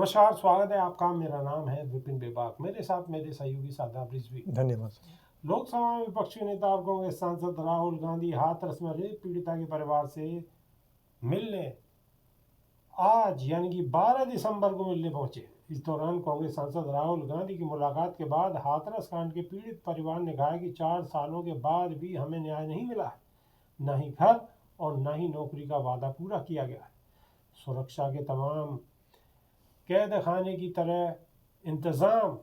नमस्कार, स्वागत है आपका। मेरा नाम है विपिन बेबाक। मेरे साथ मेरे सहयोगी शादाब रिजवी। धन्यवाद। लोकसभा में विपक्षी नेता और कांग्रेस सांसद राहुल गांधी हाथरस में रेप पीड़िता के परिवार से मिलने आज यानी कि 12 दिसंबर को मिलने पहुंचे। इस दौरान कांग्रेस सांसद राहुल गांधी की मुलाकात के बाद हाथरस कांड के पीड़ित परिवार ने कहा कि 4 सालों के बाद भी हमें न्याय नहीं मिला है, न ही घर और न ही नौकरी का वादा पूरा किया गया है। सुरक्षा के तमाम कैद खाने की तरह इंतजाम,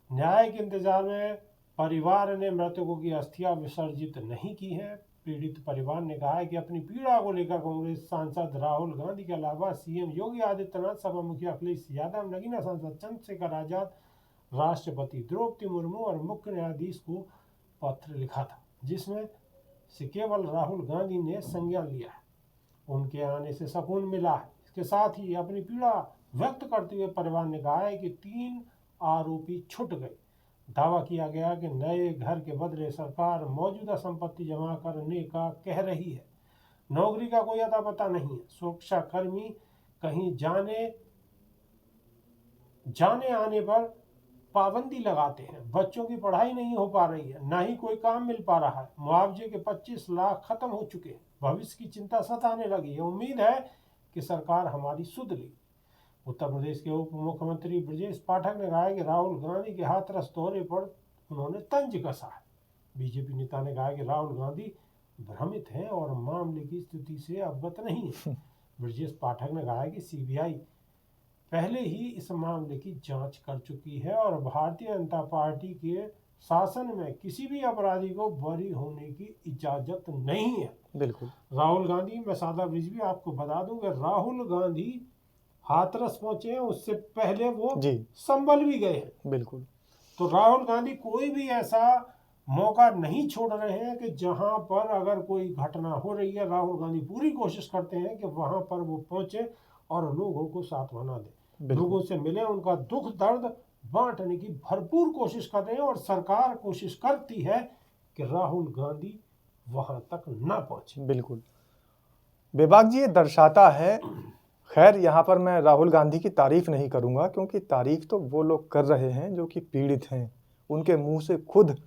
न्याय के इंतजार में परिवार ने मृतकों की अस्थियां विसर्जित नहीं की है। पीड़ित परिवार ने कहा है कि अपनी पीड़ा को लेकर कांग्रेस सांसद राहुल गांधी के अलावा सीएम योगी आदित्यनाथ, सपा मुखिया अखिलेश यादव, नगीना सांसद चंद्रशेखर आजाद, राष्ट्रपति द्रौपदी मुर्मू और मुख्य न्यायाधीश को पत्र लिखा था, जिसमें से केवल राहुल गांधी ने संज्ञान लिया है। उनके आने से सुकून मिला है। इसके साथ ही अपनी पीड़ा व्यक्त करते हुए परिवार ने कहा है कि 3 आरोपी छूट गए। दावा किया गया कि नए घर के बदले सरकार मौजूदा संपत्ति जमा करने का कह रही है। नौकरी का कोई अता पता नहीं है। सुरक्षा कर्मी कहीं जाने आने पर पाबंदी लगाते हैं। बच्चों की पढ़ाई नहीं हो पा रही है, ना ही कोई काम मिल पा रहा है। मुआवजे के 25 लाख खत्म हो चुके हैं। भविष्य की चिंता सताने लगी है। उम्मीद है कि सरकार हमारी सुध लेगी। उत्तर प्रदेश के उप मुख्यमंत्री ब्रजेश पाठक ने कहा है कि राहुल गांधी के हाथरस दौरे पर उन्होंने तंज कसा है। बीजेपी नेता ने कहा कि राहुल गांधी भ्रमित हैं और मामले की स्थिति से अवगत नहीं है। ब्रजेश पाठक ने कहा है कि सीबीआई पहले ही इस मामले की जांच कर चुकी है और भारतीय जनता पार्टी के शासन में किसी भी अपराधी को बरी होने की इजाजत नहीं है। बिल्कुल। राहुल गांधी, मैं शादाब रिजवी आपको बता दूं कि राहुल गांधी हाथरस पहुंचे हैं, उससे पहले वो संभल भी गए हैं। बिल्कुल। तो राहुल गांधी कोई भी ऐसा मौका नहीं छोड़ रहे हैं कि जहां पर अगर कोई घटना हो रही है, राहुल गांधी पूरी कोशिश करते हैं कि वहां पर वो पहुंचे और लोगों को सांत्वना दें, लोगों से मिले, उनका दुख दर्द बांटने की भरपूर कोशिश कर रहे हैं। और सरकार कोशिश करती है कि राहुल गांधी वहां तक ना पहुंचे। बिल्कुल बेबाक जी, ये दर्शाता है, खैर यहाँ पर मैं राहुल गांधी की तारीफ नहीं करूँगा, क्योंकि तारीफ तो वो लोग कर रहे हैं जो कि पीड़ित हैं। उनके मुंह से खुद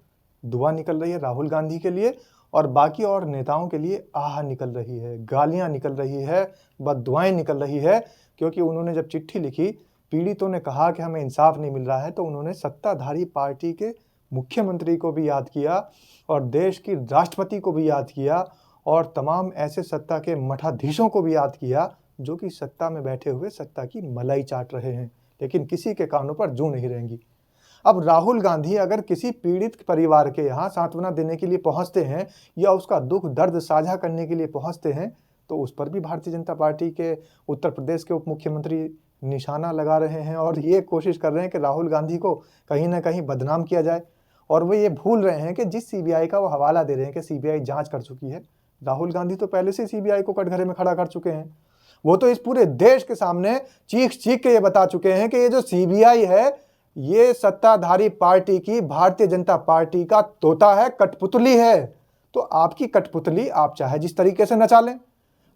दुआ निकल रही है राहुल गांधी के लिए, और बाकी और नेताओं के लिए आह निकल रही है, गालियाँ निकल रही है, बददुआएं निकल रही है। क्योंकि उन्होंने जब चिट्ठी लिखी, पीड़ितों ने कहा कि हमें इंसाफ नहीं मिल रहा है, तो उन्होंने सत्ताधारी पार्टी के मुख्यमंत्री को भी याद किया और देश की राष्ट्रपति को भी याद किया और तमाम ऐसे सत्ता के मठाधीशों को भी याद किया जो कि सत्ता में बैठे हुए सत्ता की मलाई चाट रहे हैं, लेकिन किसी के कानों पर जूं नहीं रहेंगी। अब राहुल गांधी अगर किसी पीड़ित परिवार के यहाँ सांत्वना देने के लिए पहुंचते हैं या उसका दुख दर्द साझा करने के लिए पहुंचते हैं, तो उस पर भी भारतीय जनता पार्टी के उत्तर प्रदेश के उप मुख्यमंत्री निशाना लगा रहे हैं और ये कोशिश कर रहे हैं कि राहुल गांधी को कहीं ना कहीं बदनाम किया जाए। और वो ये भूल रहे हैं कि जिस सीबीआई का वो हवाला दे रहे हैं कि सीबीआई जांच कर चुकी है, राहुल गांधी तो पहले से सीबीआई को कटघरे में खड़ा कर चुके हैं। वो तो इस पूरे देश के सामने चीख चीख के ये बता चुके हैं कि ये जो सीबीआई है, ये सत्ताधारी पार्टी की भारतीय जनता पार्टी का तोता है, कठपुतली है। तो आपकी कठपुतली आप चाहे जिस तरीके से नचा लें,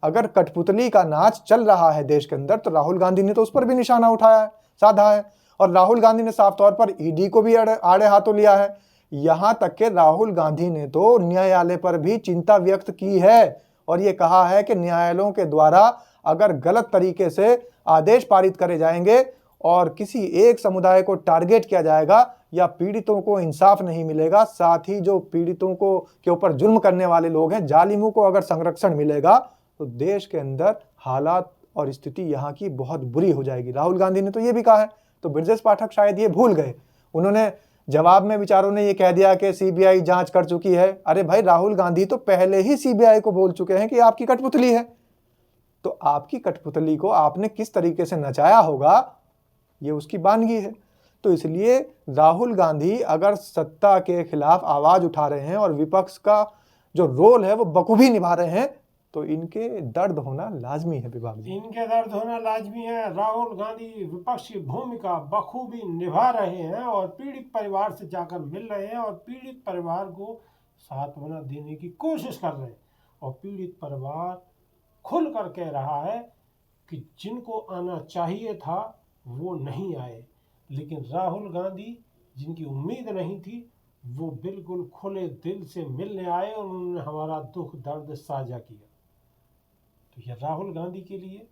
अगर कठपुतली का नाच चल रहा है देश के अंदर, तो राहुल गांधी ने तो उस पर भी निशाना उठाया है, साधा है। और राहुल गांधी ने साफ तौर पर ईडी को भी आड़े हाथों लिया है। यहां तक कि राहुल गांधी ने तो न्यायालय पर भी चिंता व्यक्त की है और ये कहा है कि न्यायालयों के द्वारा अगर गलत तरीके से आदेश पारित करे जाएंगे और किसी एक समुदाय को टारगेट किया जाएगा या पीड़ितों को इंसाफ नहीं मिलेगा, साथ ही जो पीड़ितों को के ऊपर जुल्म करने वाले लोग हैं, जालिमों को अगर संरक्षण मिलेगा, तो देश के अंदर हालात और स्थिति यहाँ की बहुत बुरी हो जाएगी। राहुल गांधी ने तो ये भी कहा है। तो ब्रजेश पाठक शायद ये भूल गए। उन्होंने जवाब में विचारों ने ये कह दिया कि सीबीआई जांच कर चुकी है। अरे भाई, राहुल गांधी तो पहले ही सीबीआई को बोल चुके हैं कि आपकी कठपुतली है। तो आपकी कठपुतली को आपने किस तरीके से नचाया होगा, ये उसकी बानगी है। तो इसलिए राहुल गांधी अगर सत्ता के खिलाफ आवाज उठा रहे हैं और विपक्ष का जो रोल है वो बखूबी निभा रहे हैं, तो इनके दर्द होना लाजमी है। विभाग जी, इनके दर्द होना लाजमी है। राहुल गांधी विपक्ष की भूमिका बखूबी निभा रहे हैं और पीड़ित परिवार से जाकर मिल रहे हैं और पीड़ित परिवार को सांत्वना देने की कोशिश कर रहे हैं। और पीड़ित परिवार खुल कर कह रहा है कि जिनको आना चाहिए था वो नहीं आए, लेकिन राहुल गांधी जिनकी उम्मीद नहीं थी वो बिल्कुल खुले दिल से मिलने आए और उन्होंने हमारा दुख दर्द साझा किया। तो ये राहुल गांधी के लिए।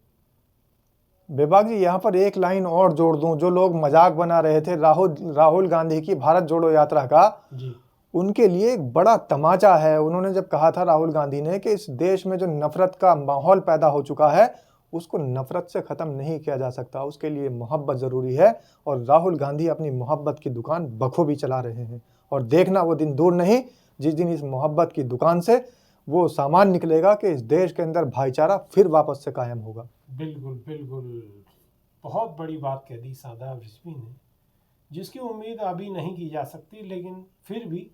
बेबाक जी, यहाँ पर एक लाइन और जोड़ दूं, जो लोग मजाक बना रहे थे राहुल गांधी की भारत जोड़ो यात्रा का, जी उनके लिए एक बड़ा तमाचा है। उन्होंने जब कहा था राहुल गांधी ने कि इस देश में जो नफरत का माहौल पैदा हो चुका है उसको नफरत से ख़त्म नहीं किया जा सकता, उसके लिए मोहब्बत ज़रूरी है। और राहुल गांधी अपनी मोहब्बत की दुकान बखूबी चला रहे हैं। और देखना वो दिन दूर नहीं जिस दिन इस मोहब्बत की दुकान से वो सामान निकलेगा कि इस देश के अंदर भाईचारा फिर वापस से कायम होगा। बिल्कुल बिल्कुल, बहुत बड़ी बात कह दी शादाब रिजवी ने, जिसकी उम्मीद अभी नहीं की जा सकती, लेकिन फिर भी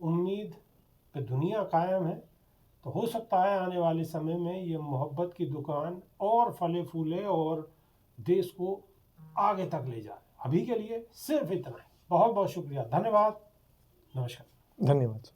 उम्मीद पे दुनिया कायम है। तो हो सकता है आने वाले समय में ये मोहब्बत की दुकान और फले फूले और देश को आगे तक ले जाए। अभी के लिए सिर्फ इतना ही। बहुत बहुत शुक्रिया, धन्यवाद, नमस्कार। धन्यवाद।